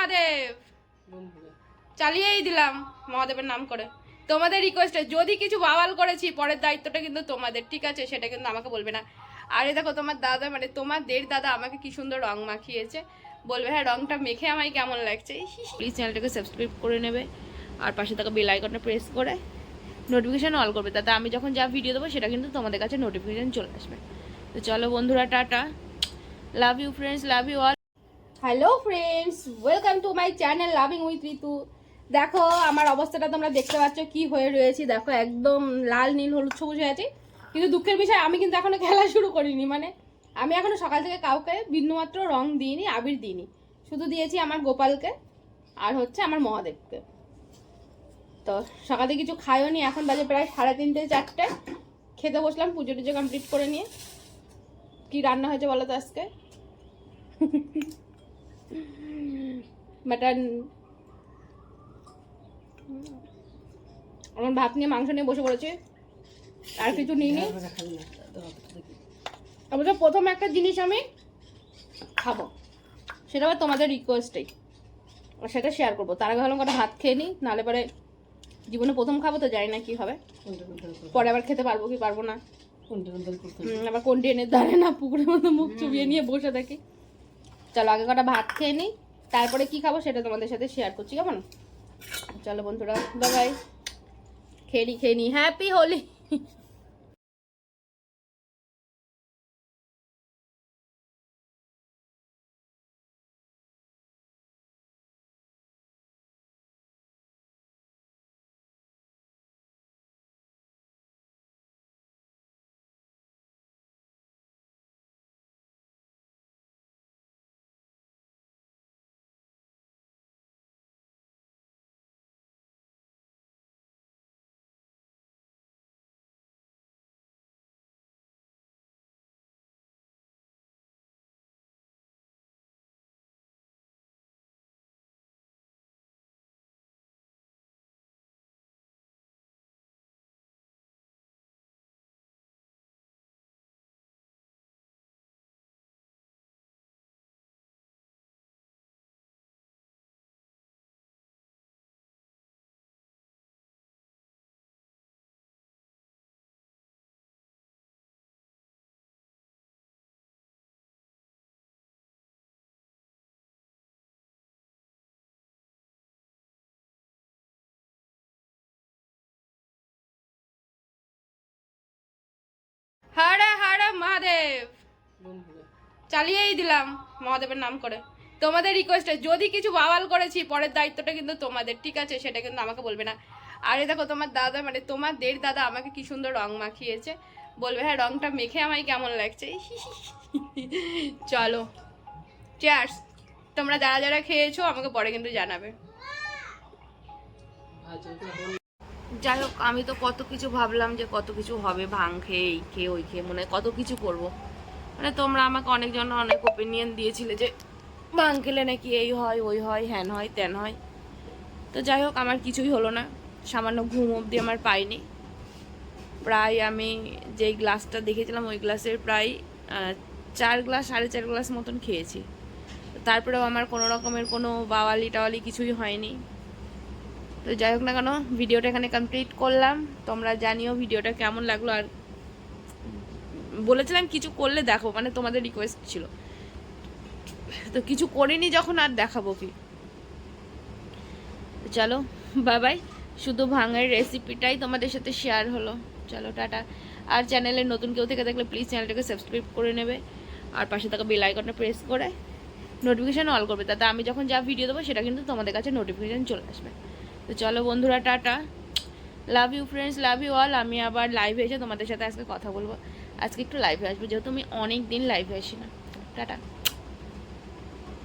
মহাদেব। চালিয়েই দিলাম মহাদেবের নাম করে। তোমাদের রিকোয়েস্টে যদি কিছু বাওয়াল করেছি পরের দায়িত্বটা কিন্তু তোমাদের, ঠিক আছে? সেটা কিন্তু আমাকে বলবে না। আরে দেখো তোমার দাদা মানে তোমাদের দাদা আমাকে কি সুন্দর রং মাখিয়েছে, বলবে হ্যাঁ রংটা মেখে আমায় কেমন লাগছে। প্লিজ চ্যানেলটাকে সাবস্ক্রাইব করে নেবে আর পাশে থাকা বেল আইকনটা প্রেস করে নোটিফিকেশান অল করবে, তাতে আমি যখন যা ভিডিও দেবো সেটা কিন্তু তোমাদের কাছে নোটিফিকেশান চলে আসবে। তো চলো বন্ধুরা, tata, love you friends, love you all. Hello friends, welcome to my channel loving with Ritu. দেখো আমার অবস্থাটা তোমরা দেখতে পাচ্ছ কি হয়ে রয়েছি, দেখো একদম লাল নীল হলুদ সবুজ হয়ে আছে। কিন্তু দুঃখের বিষয় আমি কিন্তু এখনো খেলা শুরু করিনি, মানে আমি এখনো সকাল থেকে কাউকে বিন্দুমাত্র রং দিইনি, আবির দিইনি, শুধু দিয়েছি আমার গোপালকে আর হচ্ছে আমার মহাদেবকে। তো সকালে কিছু খাইও নি, এখন বাজে প্রায় 3:30 4টে। খেতে বসলাম পুজো টুজো কমপ্লিট করে নিয়ে। কি রান্না হয়েছে বলো তো আজকে? মাটন। আমার ভাত নিয়ে মাংস নিয়ে বসে পড়েছে, আর কিছু নিইনি। অবশ্য প্রথম একটা জিনিস আমি খাবো, সেটা আবার তোমাদের রিকোয়েস্টেই, আর সেটা শেয়ার করবো। তার আগে ভালো কটা ভাত খেয়ে নিই, নাহলে পরে জীবনে প্রথম খাবো তো জানি না কি হবে, পরে আবার খেতে পারবো কি পারবো না। আবার কোন ট্রেনের দ্বারে না পুকুরের মতো মুখ চুবিয়ে নিয়ে বসে থাকি। চলো আগে কটা ভাত খেয়ে নিই, তারপরে কি খাবো সেটা তোমাদের সাথে শেয়ার করছি, কেমন? চলো বন্ধুরা, বাই বাই। খেয়ে নি, হ্যাপি হোলি। হরে হরে মহাদেব। চালিয়েই দিলাম মহাদেবের নাম করে। তোমাদের রিকোয়েস্টে যদি কিছু বাওয়াল করেছি পরের দায়িত্বটা কিন্তু তোমাদের, ঠিক আছে? সেটা কিন্তু আমাকে বলবে না। আরে দেখো তোমার দাদা মানে তোমাদের দাদা আমাকে কি সুন্দর রং মাখিয়েছে, বলবে হ্যাঁ রংটা মেখে আমায় কেমন লাগছে। চলো চিয়ার্স। তোমরা যারা যারা খেয়েছো আমাকে পরে কিন্তু জানাবে। যাই হোক, আমি তো কত কিছু ভাবলাম যে কত কিছু হবে, ভাং খেয়ে এই খেয়ে ওই খেয়ে, মনে কত কিছু করব। মানে তোমরা আমাকে অনেকজন অনেক ওপিনিয়ন দিয়েছিলে যে ভাং খেলে নাকি এই হয় ওই হয়, হ্যান হয় ত্যান হয়। তো যাই হোক, আমার কিছুই হলো না, সামান্য ঘুম অবধি আমার পাইনি। প্রায় আমি যেই গ্লাসটা দেখেছিলাম ওই গ্লাসের প্রায় 4 গ্লাস 4.5 গ্লাস মতন খেয়েছি। তারপরেও আমার কোনো রকমের কোনো বাওয়ালি টাওয়ালি কিছুই হয়নি। তো যাই হোক না কেন, ভিডিওটা এখানে কমপ্লিট করলাম। তোমরা জানিও ভিডিওটা কেমন লাগলো, আর বলেছিলাম কিছু করলে দেখো, মানে তোমাদের রিকোয়েস্ট ছিল, তো কিছু করিনি যখন আর দেখাবো কি। চলো বাই বাই। শুধু ভাঙের রেসিপিটাই তোমাদের সাথে শেয়ার হলো। চলো টাটা। আর চ্যানেলে নতুন কেউ থেকে দেখলে প্লিজ চ্যানেলটাকে সাবস্ক্রাইব করে নেবে আর পাশে থাকা বেল আইকনটা প্রেস করে নোটিফিকেশান অল করবে, তাতে আমি যখন যা ভিডিও দেবো সেটা কিন্তু তোমাদের কাছে নোটিফিকেশান চলে আসবে। তো চলো বন্ধুরা, tata, love you friends, love you all. আমি আবার লাইভে এসে তোমাদের সাথে আজকে কথা বলবো। আজকে একটু লাইভে আসবো, যেহেতু আমি অনেক দিন লাইভে আসি না। টাটা।